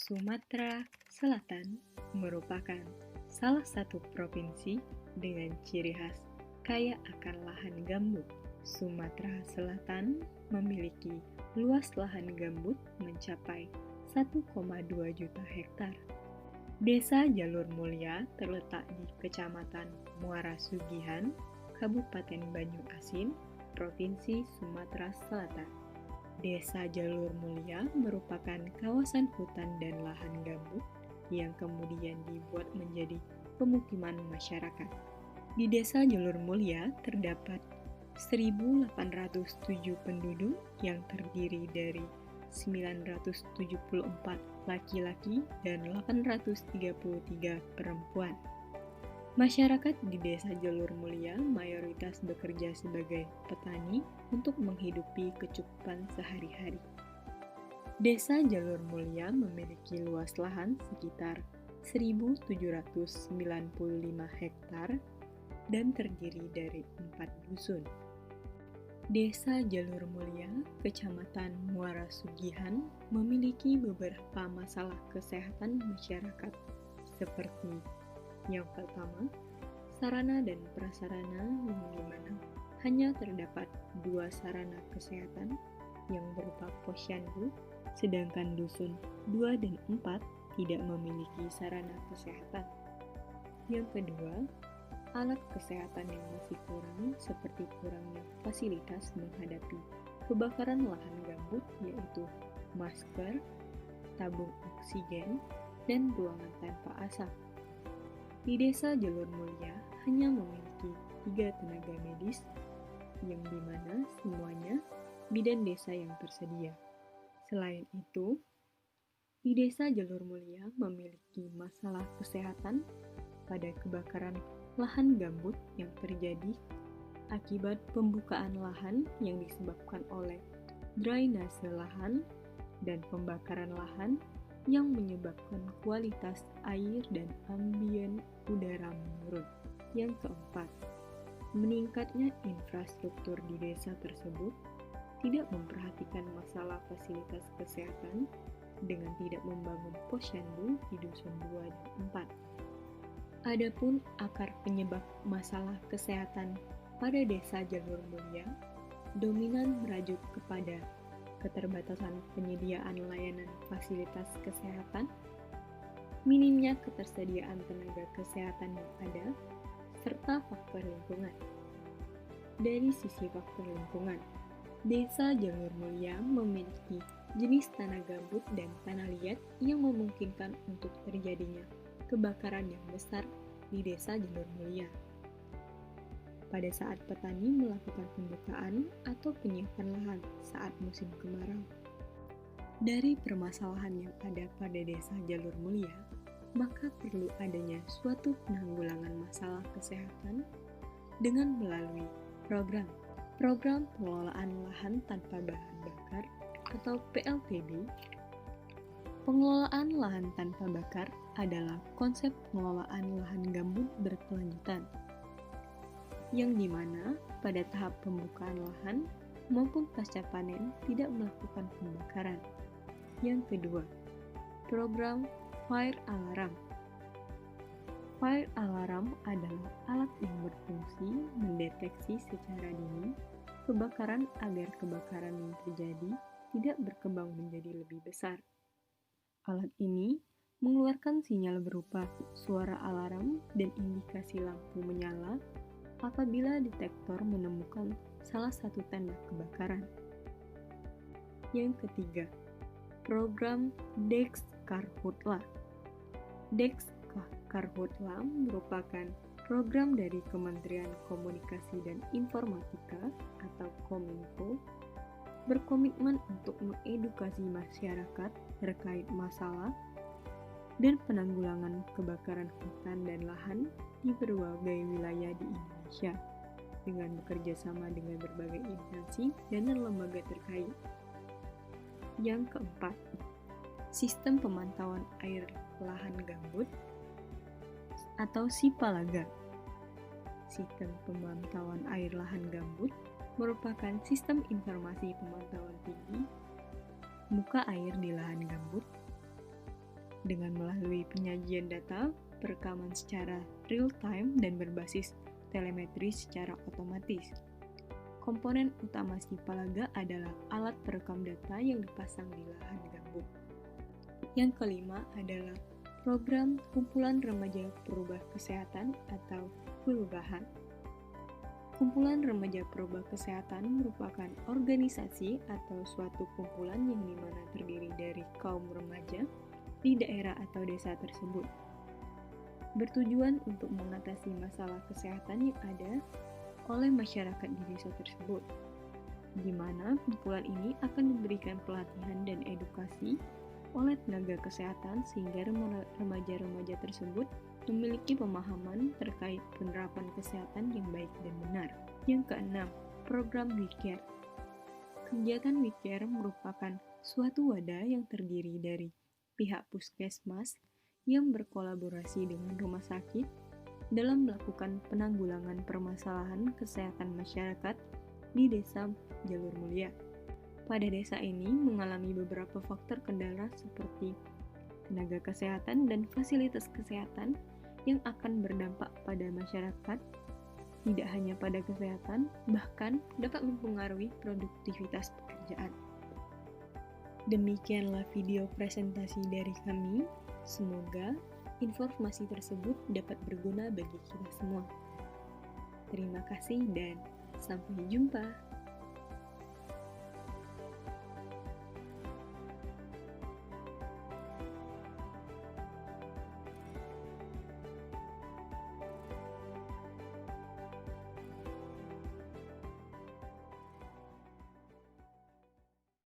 Sumatera Selatan merupakan salah satu provinsi dengan ciri khas kaya akan lahan gambut. Sumatera Selatan memiliki luas lahan gambut mencapai 1,2 juta hektar. Desa Jalur Mulia terletak di Kecamatan Muara Sugihan, Kabupaten Banyu Asin, Provinsi Sumatera Selatan. Desa Jalur Mulia merupakan kawasan hutan dan lahan gambut yang kemudian dibuat menjadi pemukiman masyarakat. Di Desa Jalur Mulia terdapat 1.807 penduduk yang terdiri dari 974 laki-laki dan 833 perempuan. Masyarakat di Desa Jalur Mulia mayoritas bekerja sebagai petani untuk menghidupi kecukupan sehari-hari. Desa Jalur Mulia memiliki luas lahan sekitar 1.795 hektar dan terdiri dari 4 dusun. Desa Jalur Mulia, Kecamatan Muara Sugihan, memiliki beberapa masalah kesehatan masyarakat seperti yang pertama, sarana dan prasarana yang dimana hanya terdapat 2 sarana kesehatan yang berupa posyandu, sedangkan dusun 2 dan 4 tidak memiliki sarana kesehatan. Yang kedua, alat kesehatan yang masih kurang seperti kurangnya fasilitas menghadapi kebakaran lahan gambut yaitu masker, tabung oksigen, dan ruangan tanpa asap. Di Desa Jalur Mulia hanya memiliki 3 tenaga medis yang dimana semuanya bidan desa yang tersedia. Selain itu, di Desa Jalur Mulia memiliki masalah kesehatan pada kebakaran lahan gambut yang terjadi akibat pembukaan lahan yang disebabkan oleh drainase lahan dan pembakaran lahan yang menyebabkan kualitas air dan ambien udara menurun. Yang keempat, meningkatnya infrastruktur di desa tersebut tidak memperhatikan masalah fasilitas kesehatan dengan tidak membangun posyandu di dusun 2 dan 4. Adapun akar penyebab masalah kesehatan pada Desa Jalur Mulia dominan merajuk kepada keterbatasan penyediaan layanan fasilitas kesehatan, minimnya ketersediaan tenaga kesehatan yang ada, serta faktor lingkungan. Dari sisi faktor lingkungan, Desa Jalur Mulia memiliki jenis tanah gambut dan tanah liat yang memungkinkan untuk terjadinya kebakaran yang besar di Desa Jalur Mulia. Pada saat petani melakukan pembukaan atau penyiapan lahan saat musim kemarau. Dari permasalahan yang ada pada Desa Jalur Mulia, maka perlu adanya suatu penanggulangan masalah kesehatan dengan melalui program pengelolaan lahan tanpa bahan bakar atau PLTB. Pengelolaan lahan tanpa bakar adalah konsep pengelolaan lahan gambut berkelanjutan, yang dimana pada tahap pembukaan lahan maupun pasca panen tidak melakukan pembakaran. Yang kedua, program Fire Alarm. Fire Alarm adalah alat yang berfungsi mendeteksi secara dini kebakaran agar kebakaran yang terjadi tidak berkembang menjadi lebih besar. Alat ini mengeluarkan sinyal berupa suara alarm dan indikasi lampu menyala apabila detektor menemukan salah satu tanda kebakaran. Yang ketiga, program Dex Karhutla. Dex Karhutla merupakan program dari Kementerian Komunikasi dan Informatika atau Kominfo berkomitmen untuk mengedukasi masyarakat terkait masalah dan penanggulangan kebakaran hutan dan lahan di berbagai wilayah di Indonesia dengan bekerja sama dengan berbagai instansi dan lembaga terkait. Yang keempat, sistem pemantauan air lahan gambut atau SIPALAGA. Sistem pemantauan air lahan gambut merupakan sistem informasi pemantauan tinggi muka air di lahan gambut dengan melalui penyajian data, perekaman secara real-time, dan berbasis telemetri secara otomatis. Komponen utama Sipalaga adalah alat perekam data yang dipasang di lahan gambut. Yang kelima adalah program Kumpulan Remaja Perubah Kesehatan atau KULBAHAN. Kumpulan Remaja Perubah Kesehatan merupakan organisasi atau suatu kumpulan yang dimana terdiri dari kaum remaja di daerah atau desa tersebut. Bertujuan untuk mengatasi masalah kesehatan yang ada oleh masyarakat di desa tersebut, di mana kumpulan ini akan diberikan pelatihan dan edukasi oleh tenaga kesehatan sehingga remaja-remaja tersebut memiliki pemahaman terkait penerapan kesehatan yang baik dan benar. Yang keenam, program WeCare. Kegiatan WeCare merupakan suatu wadah yang terdiri dari pihak puskesmas yang berkolaborasi dengan rumah sakit dalam melakukan penanggulangan permasalahan kesehatan masyarakat di Desa Jalur Mulia. Pada desa ini mengalami beberapa faktor kendala seperti tenaga kesehatan dan fasilitas kesehatan yang akan berdampak pada masyarakat, tidak hanya pada kesehatan, bahkan dapat mempengaruhi produktivitas pekerjaan. Demikianlah video presentasi dari kami. Semoga informasi tersebut dapat berguna bagi kita semua. Terima kasih dan sampai jumpa.